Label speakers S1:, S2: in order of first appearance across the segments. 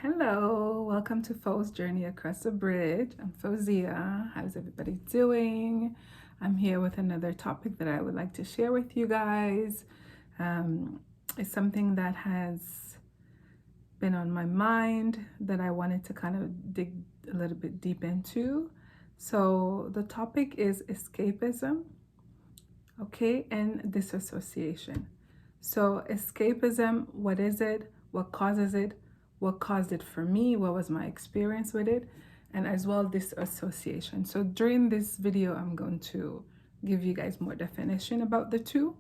S1: Hello, welcome to Fo's Journey Across the Bridge. I'm Fozia. How's everybody doing? I'm here with another topic that I would like to share with you guys. It's something that has been on my mind that I wanted to kind of dig a little bit deep into. So the topic is escapism, okay, and disassociation. So escapism, what is it? What causes it? What caused it for me? What was my experience with it? And as well disassociation. So during this video, I'm going to give you guys more definition about the two.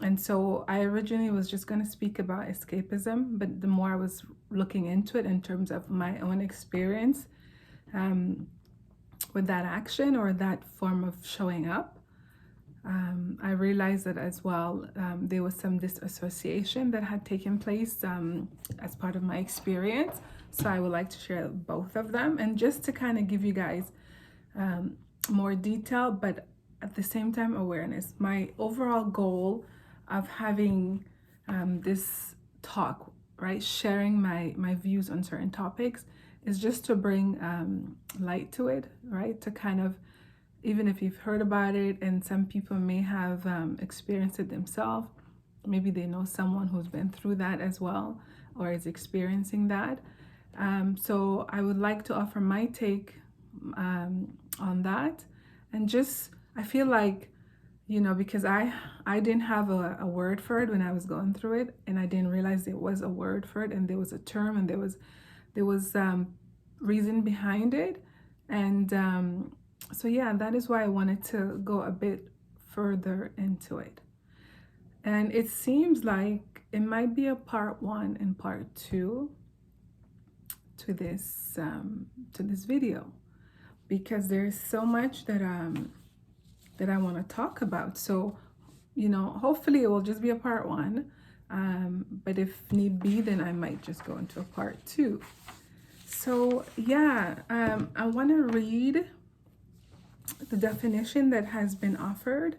S1: And so I originally was just going to speak about escapism, but the more I was looking into it in terms of my own experience with that action or that form of showing up, I realized that as well there was some disassociation that had taken place as part of my experience. So I would like to share both of them, and just to kind of give you guys more detail, but at the same time awareness. My overall goal of having this talk, right, sharing my views on certain topics, is just to bring light to it, right, to kind of, even if you've heard about it and some people may have experienced it themselves, maybe they know someone who's been through that as well or is experiencing that. So I would like to offer my take on that. And just, I feel like, because I didn't have a word for it when I was going through it, and I didn't realize there was a word for it, and there was a term, and there was reason behind it. And so yeah, that is why I wanted to go a bit further into it. And it seems like it might be a part 1 and part 2 to this video, because there's so much that I want to talk about. So hopefully it will just be a part 1, but if need be, then I might just go into a part 2. So yeah, I want to read the definition that has been offered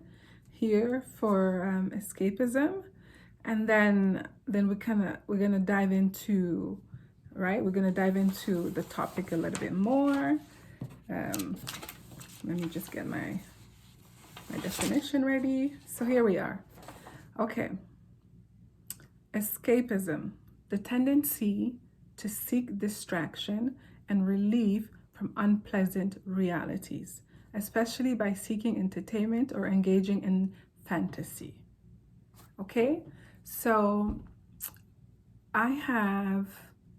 S1: here for escapism, and then we're gonna dive into, right, we're gonna dive into the topic a little bit more. Let me just get my definition ready. So here we are. Okay. Escapism, the tendency to seek distraction and relief from unpleasant realities, especially by seeking entertainment or engaging in fantasy. Okay, so I have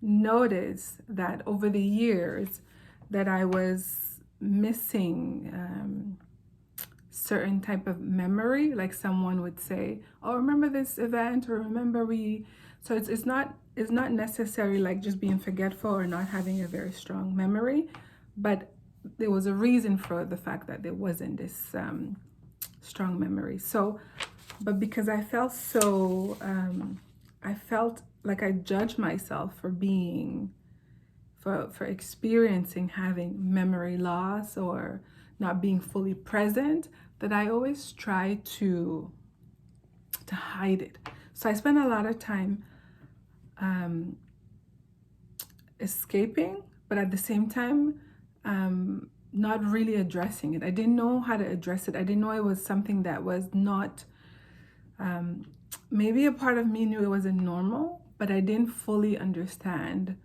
S1: noticed that over the years that I was missing certain type of memory, like someone would say, oh, remember this event, or remember so it's not necessarily like just being forgetful or not having a very strong memory, but there was a reason for the fact that there wasn't this strong memory. So, but because I felt so, I felt like I judged myself for experiencing having memory loss or not being fully present, that I always try to hide it. So I spent a lot of time escaping, but at the same time not really addressing it. I didn't know how to address it. I didn't know it was something that was not, maybe a part of me knew it wasn't normal, but I didn't fully understand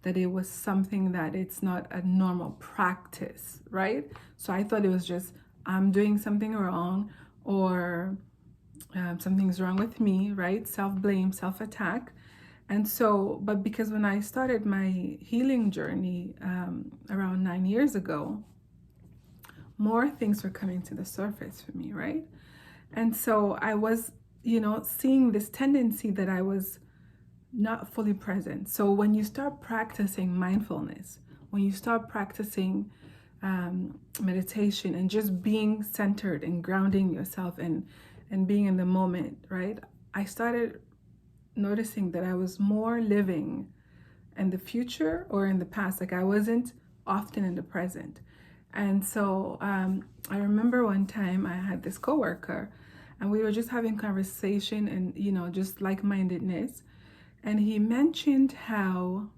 S1: that it was something that it's not a normal practice, right? So I thought it was just, I'm doing something wrong, or something's wrong with me, right? Self-blame, self-attack. And so, but because when I started my healing journey around 9 years ago, more things were coming to the surface for me, right? And so I was, seeing this tendency that I was not fully present. So when you start practicing mindfulness, when you start practicing meditation and just being centered and grounding yourself and being in the moment, right? I started noticing that I was more living in the future or in the past. Like I wasn't often in the present. And so I remember one time I had this coworker, and we were just having conversation and just like-mindedness. And he mentioned how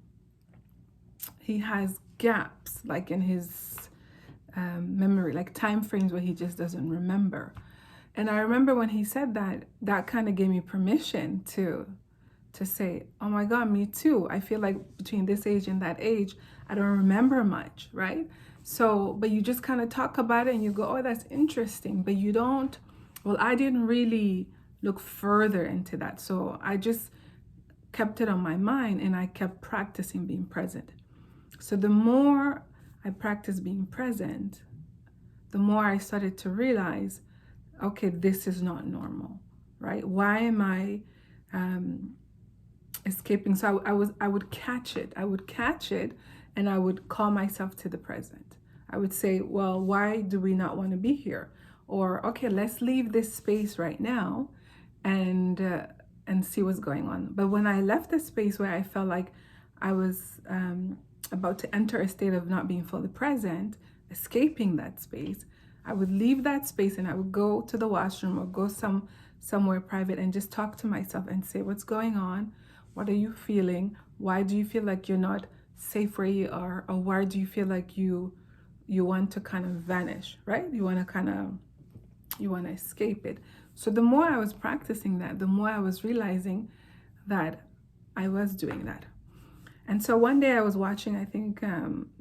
S1: he has gaps, like in his memory, like time frames where he just doesn't remember. And I remember when he said that, that kind of gave me permission to say, oh my God, me too. I feel like between this age and that age, I don't remember much, right? So, but you just kind of talk about it and you go, oh, that's interesting. But you don't, well, I didn't really look further into that. So I just kept it on my mind and I kept practicing being present. So the more I practiced being present, the more I started to realize, okay, this is not normal, right? Why am I escaping? So I would catch it. And I would call myself to the present. I would say, well, why do we not want to be here? Or, okay, let's leave this space right now and see what's going on. But when I left the space where I felt like I was about to enter a state of not being fully present, escaping that space, I would leave that space and I would go to the washroom or go somewhere private and just talk to myself and say, what's going on? What are you feeling? Why do you feel like you're not safe where you are? Or why do you feel like you want to kind of vanish, right? You want to escape it. So the more I was practicing that, the more I was realizing that I was doing that. And so one day I was watching, I think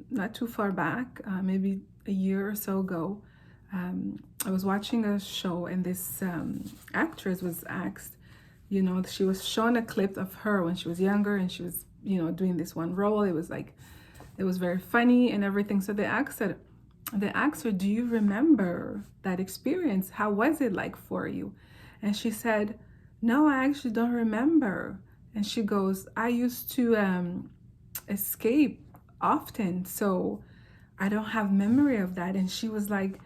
S1: not too far back, maybe a year or so ago, I was watching a show and this actress was asked, she was shown a clip of her when she was younger and she was, doing this one role. It was very funny and everything. So they asked her, do you remember that experience? How was it like for you? And she said, no, I actually don't remember. And she goes, I used to escape often, so I don't have memory of that. And she was like,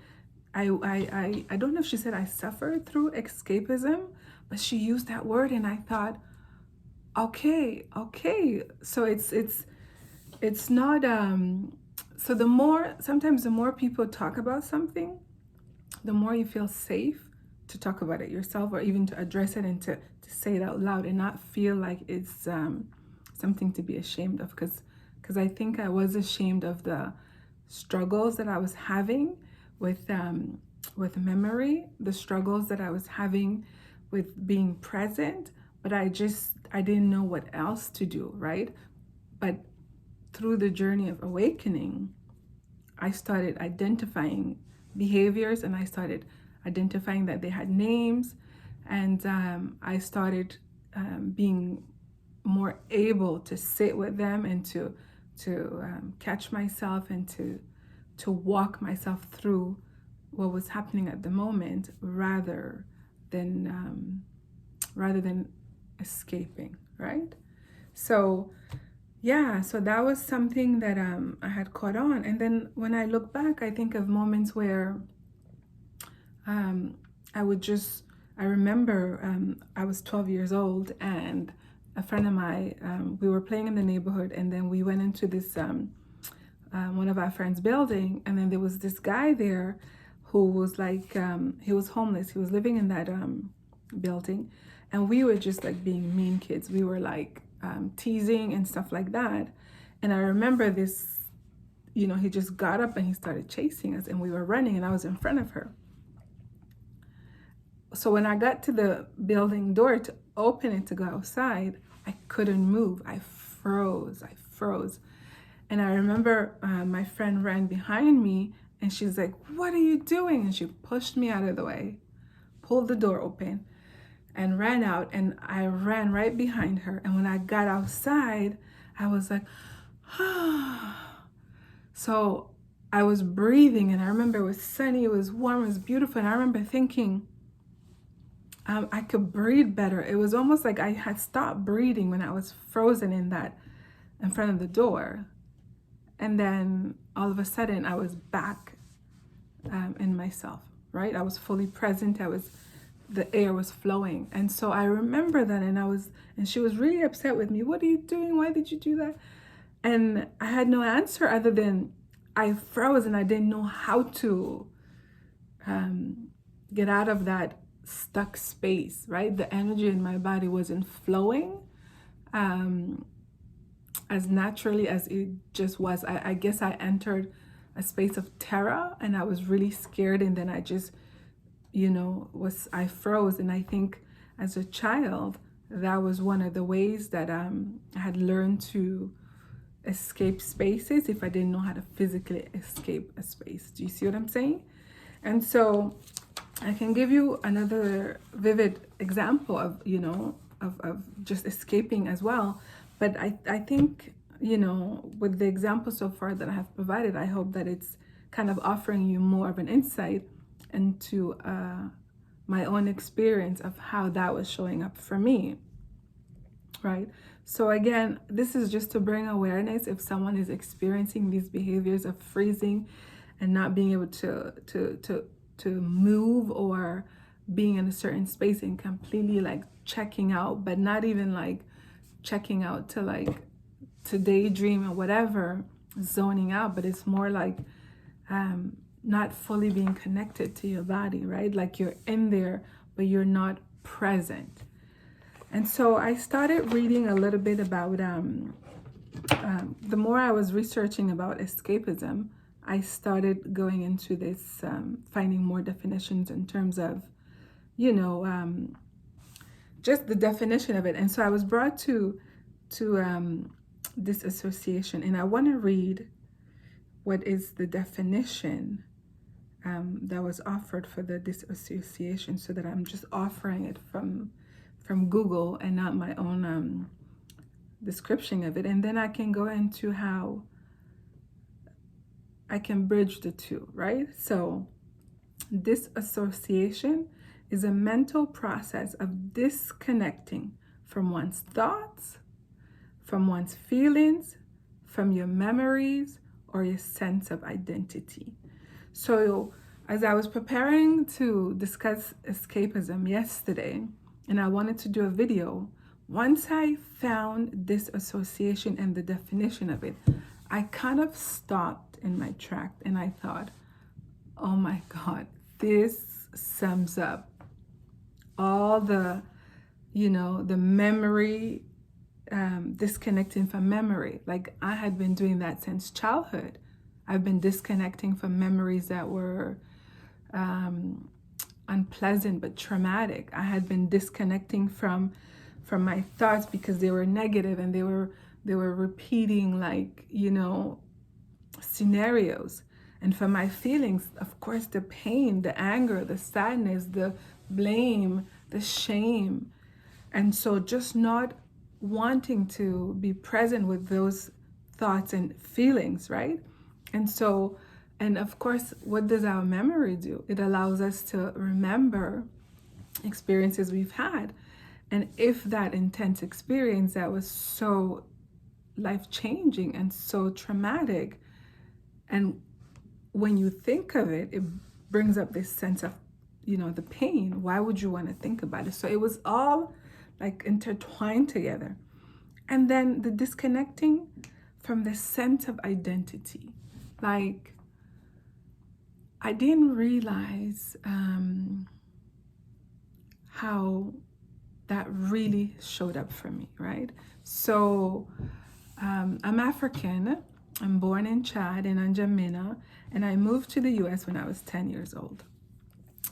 S1: I don't know if she said I suffered through escapism, but she used that word and I thought, okay. So it's not so sometimes the more people talk about something, the more you feel safe to talk about it yourself or even to address it and to say it out loud and not feel like it's something to be ashamed of, because I think I was ashamed of the struggles that I was having with memory, the struggles that I was having with being present, but I didn't know what else to do, right? But through the journey of awakening, I started identifying behaviors and I started identifying that they had names, and I started being more able to sit with them and to catch myself and to walk myself through what was happening at the moment rather than escaping, right? So yeah, so that was something that I had caught on. And then when I look back, I think of moments where I remember I was 12 years old and a friend of mine, we were playing in the neighborhood, and then we went into this one of our friends' building, and then there was this guy there who was like, he was homeless. He was living in that building, and we were just like being mean kids. We were like teasing and stuff like that. And I remember this, he just got up and he started chasing us, and we were running, and I was in front of her. So when I got to the building door to open it to go outside, I couldn't move. I froze. And I remember my friend ran behind me and she's like, what are you doing? And she pushed me out of the way, pulled the door open and ran out, and I ran right behind her. And when I got outside, I was like, So I was breathing, and I remember it was sunny, it was warm, it was beautiful. And I remember thinking, I could breathe better. It was almost like I had stopped breathing when I was frozen in front of the door. And then all of a sudden I was back in myself, right? I was fully present. The air was flowing. And so I remember that, and she was really upset with me. What are you doing? Why did you do that? And I had no answer other than I froze, and I didn't know how to get out of that stuck space, right? The energy in my body wasn't flowing. as naturally as it just was. I guess I entered a space of terror and I was really scared, and then I just, I froze. And I think as a child, that was one of the ways that I had learned to escape spaces if I didn't know how to physically escape a space. Do you see what I'm saying? And so I can give you another vivid example of, of just escaping as well. But I think, with the example so far that I have provided, I hope that it's kind of offering you more of an insight into my own experience of how that was showing up for me, right? So again, this is just to bring awareness if someone is experiencing these behaviors of freezing and not being able to move, or being in a certain space and completely like checking out, but not even like checking out to daydream or whatever, zoning out, but it's more like not fully being connected to your body, right? Like you're in there, but you're not present. And so I started reading a little bit about, the more I was researching about escapism, I started going into this, finding more definitions in terms of, just the definition of it. And so I was brought to dissociation, and I want to read what is the definition that was offered for the dissociation, so that I'm just offering it from Google and not my own description of it. And then I can go into how I can bridge the two, right? So dissociation is a mental process of disconnecting from one's thoughts, from one's feelings, from your memories, or your sense of identity. So as I was preparing to discuss escapism yesterday, and I wanted to do a video, once I found dissociation and the definition of it, I kind of stopped in my track and I thought, oh my God, this sums up all the, the memory, disconnecting from memory. Like I had been doing that since childhood. I've been disconnecting from memories that were unpleasant but traumatic. I had been disconnecting from my thoughts because they were negative, and they were repeating scenarios. And from my feelings, of course, the pain, the anger, the sadness, the blame, the shame. And so just not wanting to be present with those thoughts and feelings, right? And so, and of course, what does our memory do? It allows us to remember experiences we've had. And if that intense experience that was so life-changing and so traumatic, and when you think of it, it brings up this sense of, the pain. Why would you want to think about it? So it was all like intertwined together. And then the disconnecting from the sense of identity. Like, I didn't realize how that really showed up for me, right? So I'm African. I'm born in Chad in N'Djamena, and I moved to the US when I was 10 years old.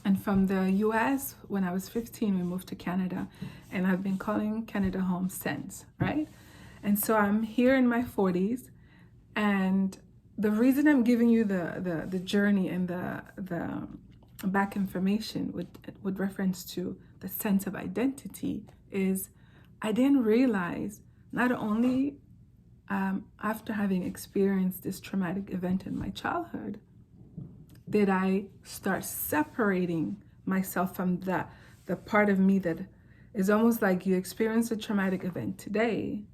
S1: And from the US, when I was 15, we moved to Canada, and I've been calling Canada home since, right? And so I'm here in my 40s, and the reason I'm giving you the journey and the back information with reference to the sense of identity is I didn't realize, not only after having experienced this traumatic event in my childhood, did I start separating myself from the part of me that is almost like you experience a traumatic event today,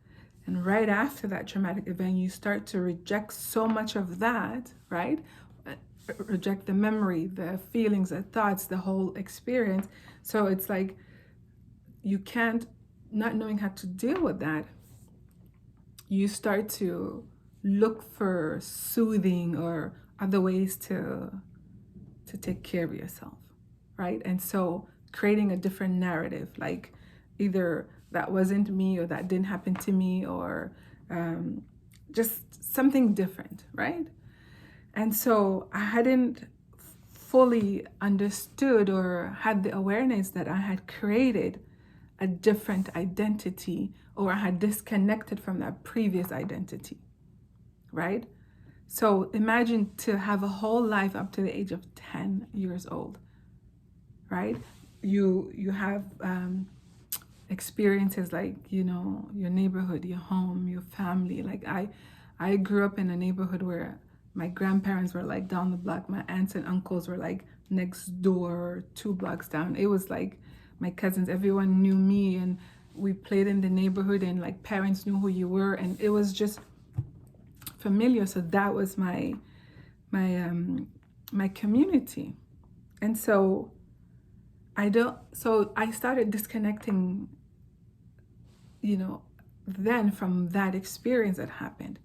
S1: and right after that traumatic event, you start to reject so much of that, right? Reject the memory, the feelings, the thoughts, the whole experience. So it's like you can't, not knowing how to deal with that, you start to look for soothing or other ways to take care of yourself, right? And so creating a different narrative, like either that wasn't me, or that didn't happen to me, or just something different, right? And so I hadn't fully understood or had the awareness that I had created a different identity, or I had disconnected from that previous identity, right? So imagine to have a whole life up to the age of 10 years old, right? You have experiences like, you know, your neighborhood, your home, your family. Like I grew up in a neighborhood where my grandparents were like down the block, my aunts and uncles were like next door, 2 blocks down. It was like my cousins, everyone knew me, and we played in the neighborhood, and like parents knew who you were, and it was just familiar. So that was my community. And so I started disconnecting, you know, then from that experience that happened.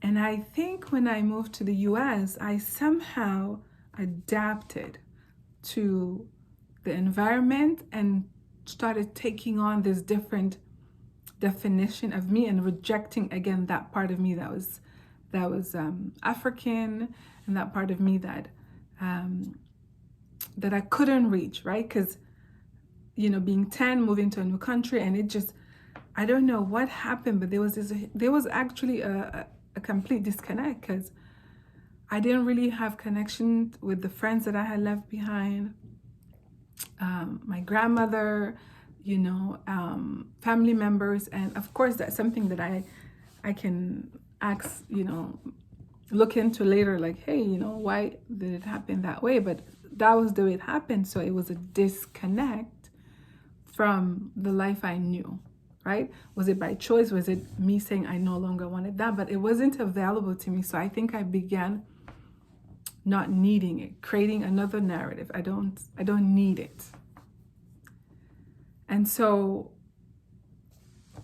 S1: And I think when I moved to the US, I somehow adapted to the environment and started taking on this different definition of me, and rejecting again that part of me that was African, and that part of me that I couldn't reach, right? Because, you know, being 10, moving to a new country, and it just, I don't know what happened, but there was actually a complete disconnect, because I didn't really have connection with the friends that I had left behind. My grandmother, you know, family members, and of course that's something that I can ask, you know, look into later, like, hey, you know, why did it happen that way? But that was the way it happened. So it was a disconnect from the life I knew, right? Was it by choice? Was it me saying I no longer wanted that? But it wasn't available to me. So I think I began not needing it, creating another narrative. I don't need it. And so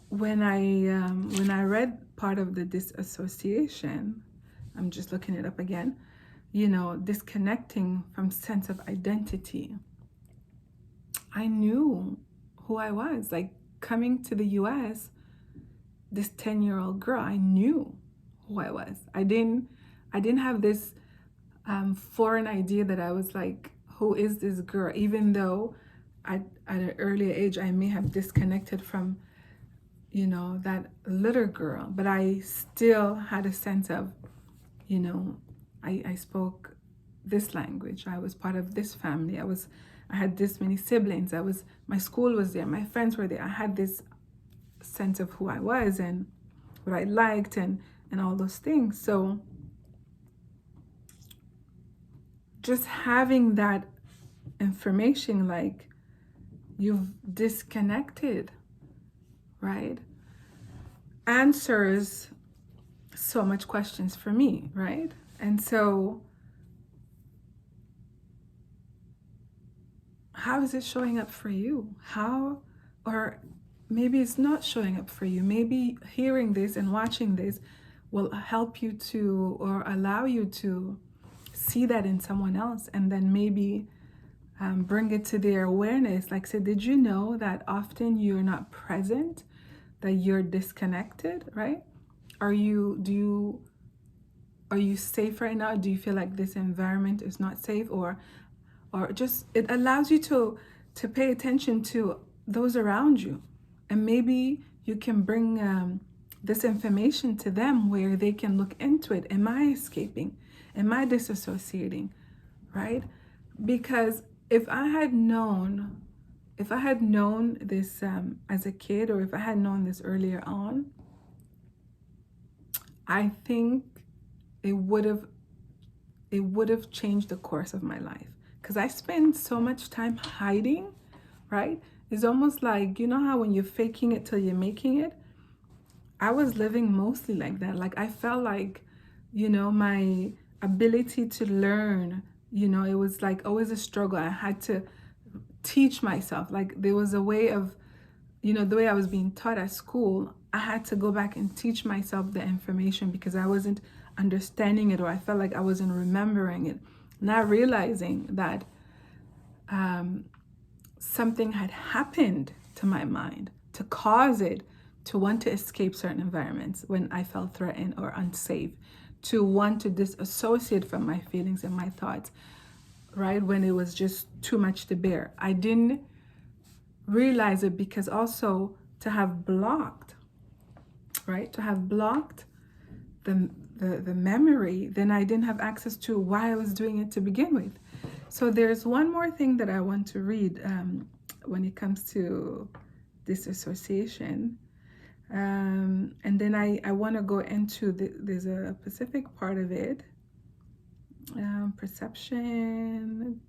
S1: when I read part of the disassociation, I'm just looking it up again, you know, disconnecting from sense of identity, I knew who I was. Like, coming to the US, this 10-year-old girl, I knew who I was. I didn't have this foreign idea that I was like, who is this girl? Even though at an earlier age I may have disconnected from, you know, that little girl, but I still had a sense of, you know, I spoke this language, I was part of this family, I had this many siblings, my school was there, my friends were there. I had this sense of who I was and what I liked and all those things. So just having that information, like, you've disconnected, right, answers so much questions for me, right? And so how is it showing up for you? How, or maybe it's not showing up for you. Maybe hearing this and watching this will help you to, or allow you to see that in someone else, and then maybe bring it to their awareness. Like, say, did you know that often you're not present, that you're disconnected, right? Are you safe right now? Do you feel like this environment is not safe? Or just, it allows you to pay attention to those around you. And maybe you can bring this information to them where they can look into it. Am I escaping? Am I disassociating? Right? Because if I had known this as a kid, or if I had known this earlier on, I think it would have changed the course of my life. Because I spend so much time hiding, right? It's almost like, you know how when you're faking it till you're making it? I was living mostly like that. Like, I felt like, you know, my ability to learn, you know, it was like always a struggle. I had to teach myself. Like, there was a way of, you know, the way I was being taught at school, I had to go back and teach myself the information because I wasn't understanding it, or I felt like I wasn't remembering it. Not realizing that something had happened to my mind to cause it to want to escape certain environments when I felt threatened or unsafe, to want to disassociate from my feelings and my thoughts, right? When it was just too much to bear. I didn't realize it because also to have blocked, right? To have blocked the memory, then I didn't have access to why I was doing it to begin with. So there's one more thing that I want to read when it comes to disassociation. And then I want to go into there's a specific part of it. Perception.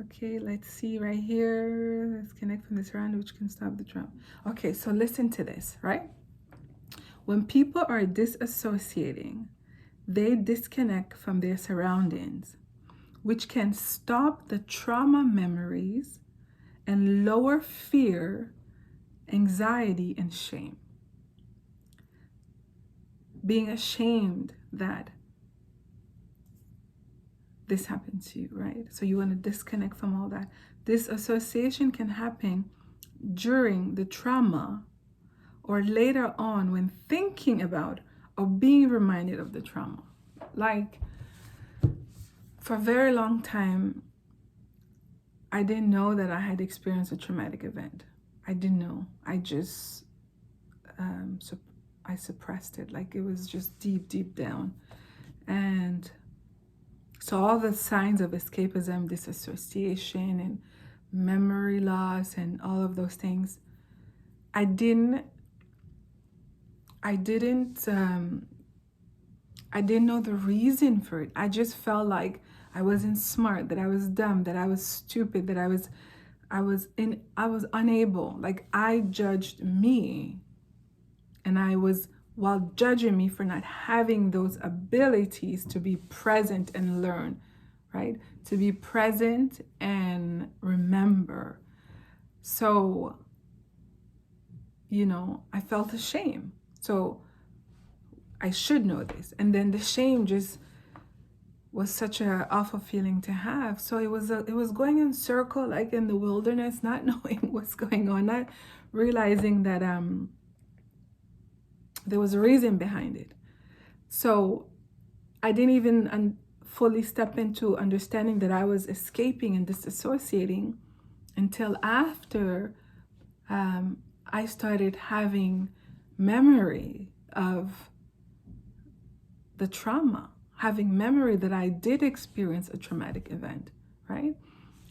S1: Okay, let's see right here. Let's connect from this round, which can stop the trauma. Okay, so listen to this, right? When people are disassociating, they disconnect from their surroundings, which can stop the trauma memories and lower fear, anxiety, and shame. Being ashamed that this happened to you, right? So you want to disconnect from all that. Disassociation can happen during the trauma or later on when thinking about or being reminded of the trauma. Like, for a very long time, I didn't know that I had experienced a traumatic event. I didn't know. I just, I suppressed it. Like, it was just deep, deep down. And so all the signs of escapism, disassociation, and memory loss, and all of those things, I didn't know the reason for it. I just felt like I wasn't smart, that I was dumb, that I was stupid, that I was unable. Like, I judged me, and I was, while judging me for not having those abilities to be present and learn, right? To be present and remember. So, I felt ashamed. So I should know this. And then the shame just was such an awful feeling to have. So it was going in circle, like in the wilderness, not knowing what's going on, not realizing that there was a reason behind it. So I didn't even fully step into understanding that I was escaping and disassociating until after I started having memory of the trauma, having memory that I did experience a traumatic event, right?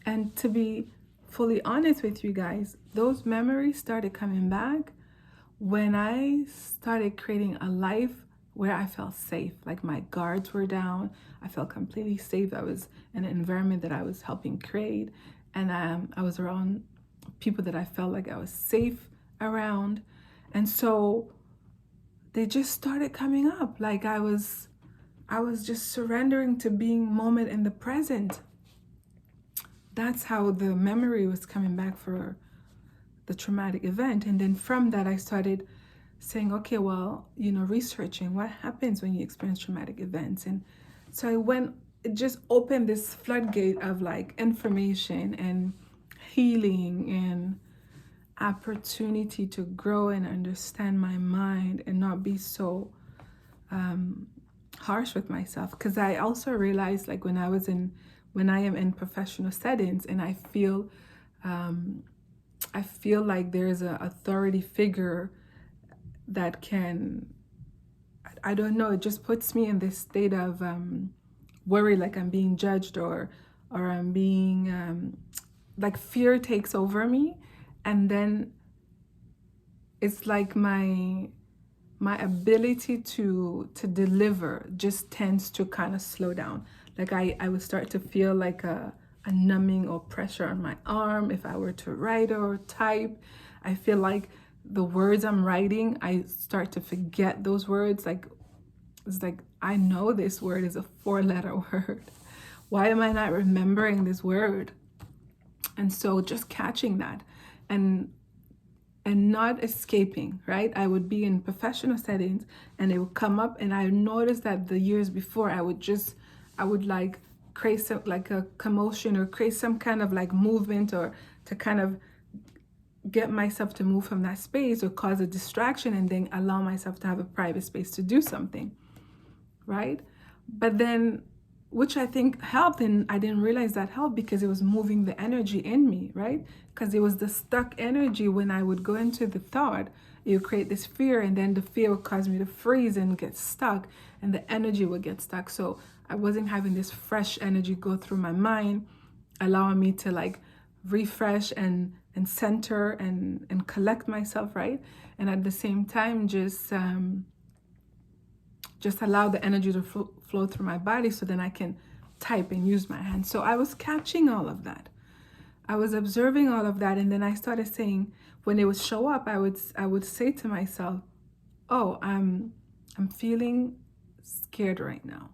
S1: And to be fully honest with you guys, those memories started coming back when I started creating a life where I felt safe. Like, my guards were down. I felt completely safe. I was in an environment that I was helping create, and I was around people that I felt like I was safe around. And so they just started coming up. Like, I was just surrendering to being moment in the present. That's how the memory was coming back for the traumatic event. And then from that, I started saying, okay, well, researching what happens when you experience traumatic events. And so it just opened this floodgate of like information and healing and opportunity to grow and understand my mind and not be so harsh with myself. Because I also realized, like, when I am in professional settings and I feel like there's an authority figure that can, I don't know, it just puts me in this state of worry, like I'm being judged or I'm being, like, fear takes over me. And then it's like my ability to deliver just tends to kind of slow down. Like, I would start to feel like a numbing or pressure on my arm if I were to write or type. I feel like the words I'm writing, I start to forget those words. Like, it's like, I know this word is a 4-letter word. Why am I not remembering this word? And so just catching that and not escaping, right? I would be in professional settings and it would come up, and I noticed that the years before I would like create some, like a commotion or create some kind of like movement or to kind of get myself to move from that space or cause a distraction and then allow myself to have a private space to do something, right? But then, which I think helped, and I didn't realize that helped because it was moving the energy in me, right? Because it was the stuck energy. When I would go into the thought, it would create this fear, and then the fear would cause me to freeze and get stuck, and the energy would get stuck. So I wasn't having this fresh energy go through my mind, allowing me to like refresh and center and collect myself, right? And at the same time, just allow the energy to flow through my body, so then I can type and use my hands. So I was catching all of that. I was observing all of that, and then I started saying, when it would show up, I would say to myself, "Oh, I'm feeling scared right now.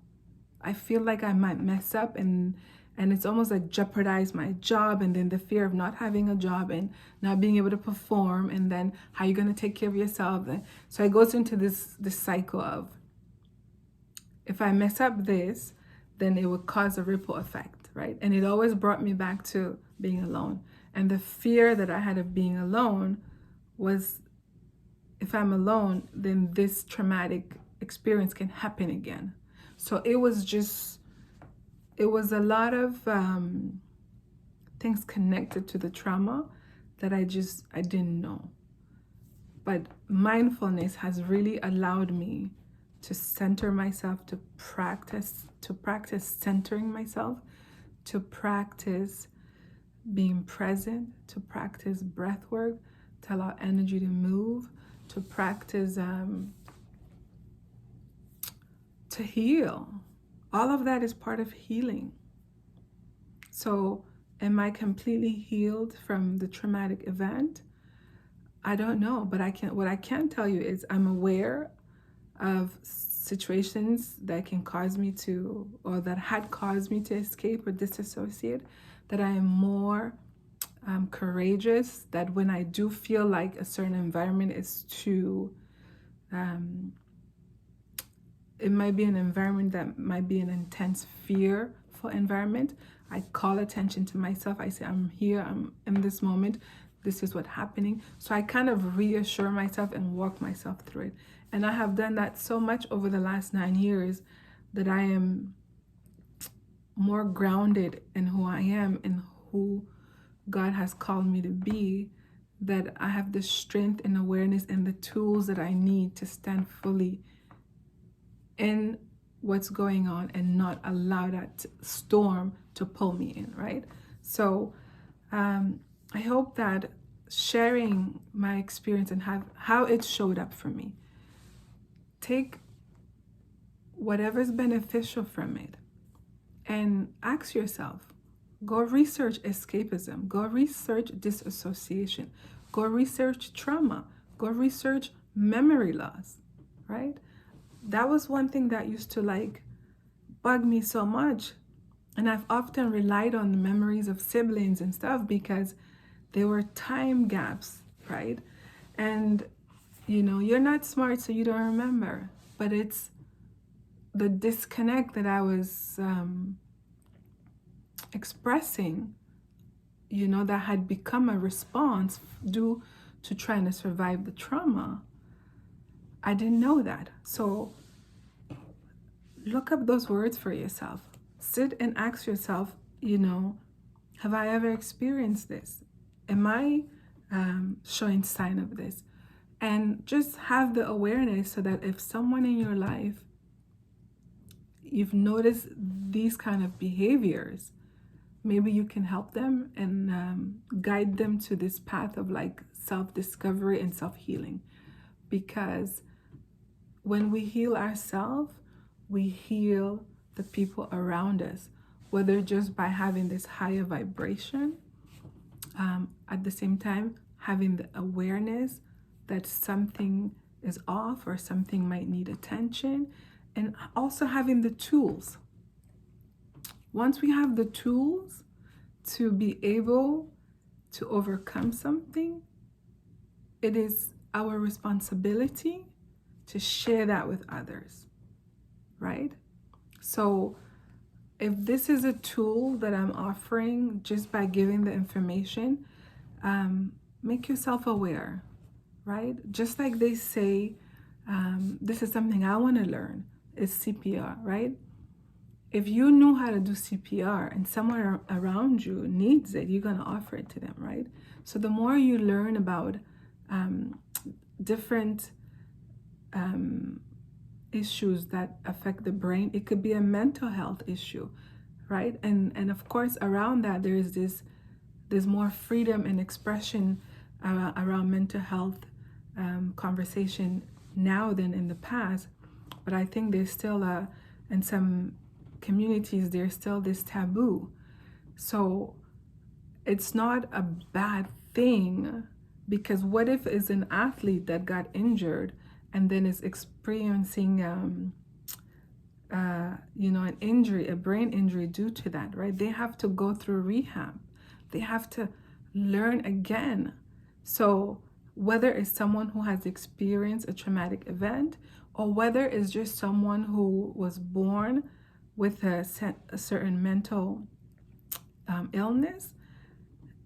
S1: I feel like I might mess up, and it's almost like jeopardize my job, and then the fear of not having a job and not being able to perform, and then how you're going to take care of yourself." And so it goes into this cycle of, if I mess up this, then it would cause a ripple effect, right? And it always brought me back to being alone. And the fear that I had of being alone was, if I'm alone, then this traumatic experience can happen again. So it was a lot of things connected to the trauma that I didn't know. But mindfulness has really allowed me to center myself, to practice centering myself, to practice being present, to practice breath work, to allow energy to move, to practice to heal. All of that is part of healing. So am I completely healed from the traumatic event? I don't know, but what I can tell you is I'm aware of situations that can cause me to, or that had caused me to escape or disassociate, that I am more courageous, that when I do feel like a certain environment is too, it might be an environment that might be an intense fearful environment, I call attention to myself. I say, I'm here, I'm in this moment, this is what's happening. So I kind of reassure myself and walk myself through it. And I have done that so much over the last 9 years that I am more grounded in who I am and who God has called me to be, that I have the strength and awareness and the tools that I need to stand fully in what's going on and not allow that storm to pull me in, right? So I hope that sharing my experience and how it showed up for me, take whatever's beneficial from it and ask yourself, go research escapism, go research dissociation, go research trauma, go research memory loss, right? That was one thing that used to like bug me so much. And I've often relied on the memories of siblings and stuff because there were time gaps, right? And you're not smart, so you don't remember. But it's the disconnect that I was expressing, that had become a response due to trying to survive the trauma. I didn't know that. So look up those words for yourself. Sit and ask yourself, have I ever experienced this? Am I showing sign of this? And just have the awareness so that if someone in your life, you've noticed these kind of behaviors, maybe you can help them and guide them to this path of like self-discovery and self-healing. Because when we heal ourselves, we heal the people around us, whether just by having this higher vibration, at the same time having the awareness that something is off or something might need attention, and also having the tools. Once we have the tools to be able to overcome something, it is our responsibility to share that with others, right? So if this is a tool that I'm offering just by giving the information, make yourself aware, right? Just like they say, this is something I want to learn, is CPR, right? If you knew how to do CPR and someone around you needs it, you're going to offer it to them, right? So the more you learn about different issues that affect the brain, it could be a mental health issue, right? And of course, around that, there's more freedom and expression around mental health conversation now than in the past. But I think there's still in some communities, there's still this taboo. So it's not a bad thing, because what if it's an athlete that got injured and then is experiencing an injury, a brain injury due to that, right? They have to go through rehab. They have to learn again. So whether it's someone who has experienced a traumatic event, or whether it's just someone who was born with a certain mental illness,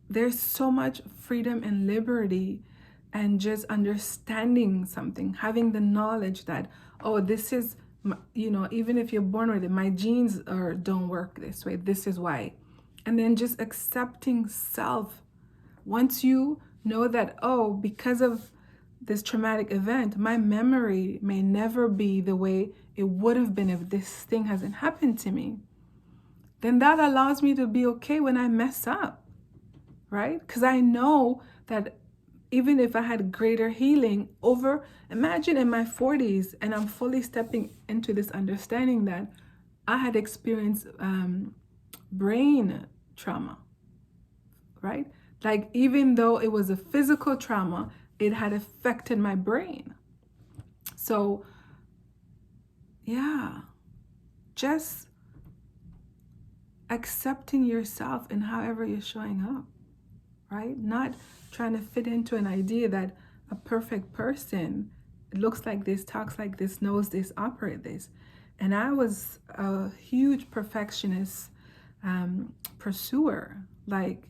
S1: there's so much freedom and liberty, and just understanding something, having the knowledge that, oh, this is, even if you're born with it, my genes don't work this way, this is why. And then just accepting self. Once you know that, oh, because of this traumatic event, my memory may never be the way it would have been if this thing hasn't happened to me, then that allows me to be okay when I mess up, right? Because I know that even if I had greater healing imagine in my 40s and I'm fully stepping into this understanding that I had experienced brain trauma, right? Like, even though it was a physical trauma, it had affected my brain. So yeah, just accepting yourself and however you're showing up, right? Not trying to fit into an idea that a perfect person looks like this, talks like this, knows this, operates this. And I was a huge perfectionist pursuer. Like,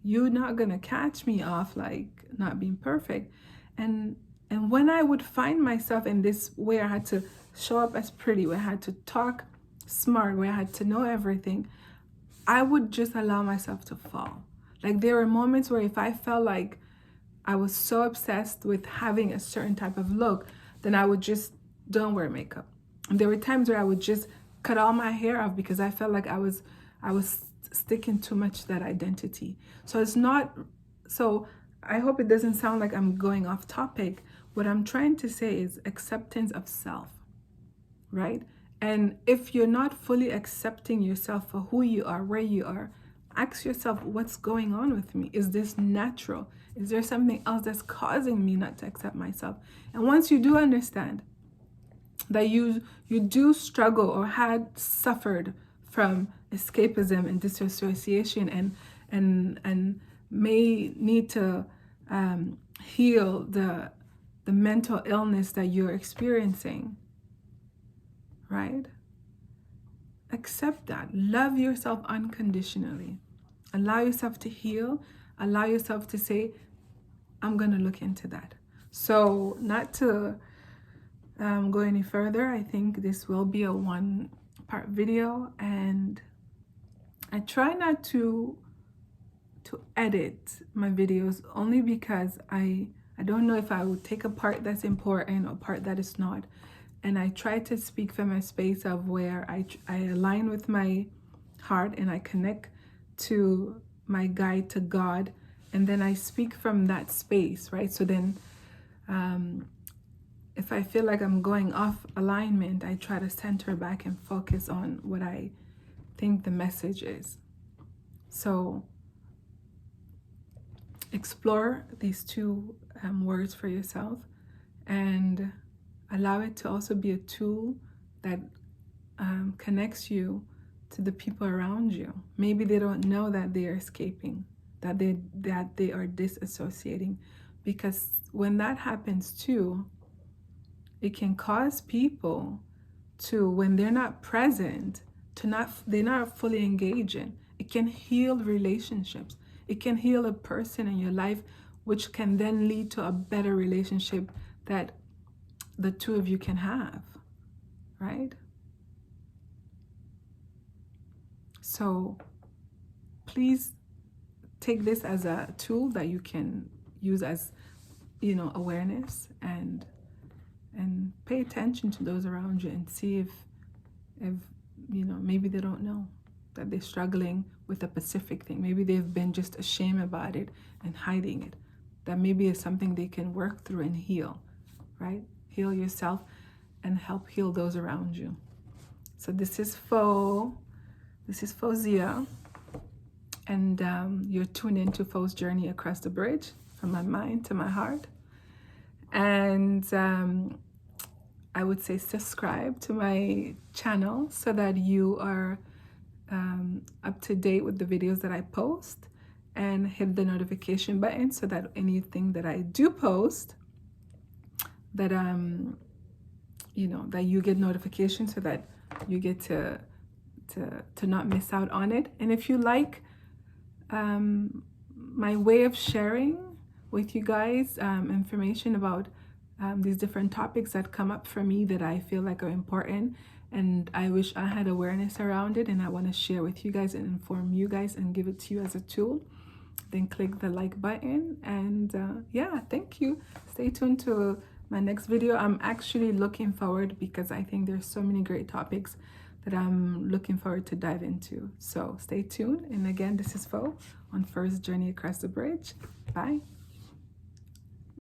S1: you're not gonna catch me off like not being perfect. And when I would find myself in this where I had to show up as pretty, where I had to talk smart, where I had to know everything, I would just allow myself to fall. Like, there were moments where if I felt like I was so obsessed with having a certain type of look, then I would just don't wear makeup. And there were times where I would just cut all my hair off because I felt like I was sticking too much to that identity. So I hope it doesn't sound like I'm going off topic. What I'm trying to say is acceptance of self, right? And if you're not fully accepting yourself for who you are, where you are, ask yourself, what's going on with me? Is this natural? Is there something else that's causing me not to accept myself? And once you do understand that you do struggle or had suffered from escapism and dissociation and may need to heal the mental illness that you're experiencing, right? Accept that. Love yourself unconditionally. Allow yourself to heal. Allow yourself to say, I'm going to look into that. So not to go any further, I think this will be a one-part video, and I try not to edit my videos, only because I don't know if I would take a part that's important or part that is not. And I try to speak from a space of where I align with my heart and I connect to my guide, to God, and then I speak from that space, right? So then if I feel like I'm going off alignment, I try to center back and focus on what I think the message is. So explore these two words for yourself, and allow it to also be a tool that connects you to the people around you. Maybe they don't know that they are escaping, that they are disassociating, because when that happens too, it can cause people to, when they're not present, they're not fully engaging. It can heal relationships. It can heal a person in your life which can then lead to a better relationship that the two of you can have, right? So please take this as a tool that you can use as, you know, awareness, and pay attention to those around you and see if you know, maybe they don't know that they're struggling with a specific thing. Maybe they've been just ashamed about it and hiding it. That maybe is something they can work through and heal, right? Heal yourself and help heal those around you. So this is Fauzia, and you're tuned into Fo's journey across the bridge from my mind to my heart. And I would say subscribe to my channel so that you are up to date with the videos that I post, and hit the notification button so that anything that I do post, that you know, that you get notifications, so that you get to not miss out on it. And if you like my way of sharing with you guys information about these different topics that come up for me that I feel like are important, and I wish I had awareness around it, and I want to share with you guys and inform you guys and give it to you as a tool, then click the like button. And yeah, thank you. Stay tuned to my next video. I'm actually looking forward, because I think there's so many great topics that I'm looking forward to dive into. So stay tuned. And again, this is Fo on First Journey Across the Bridge. Bye.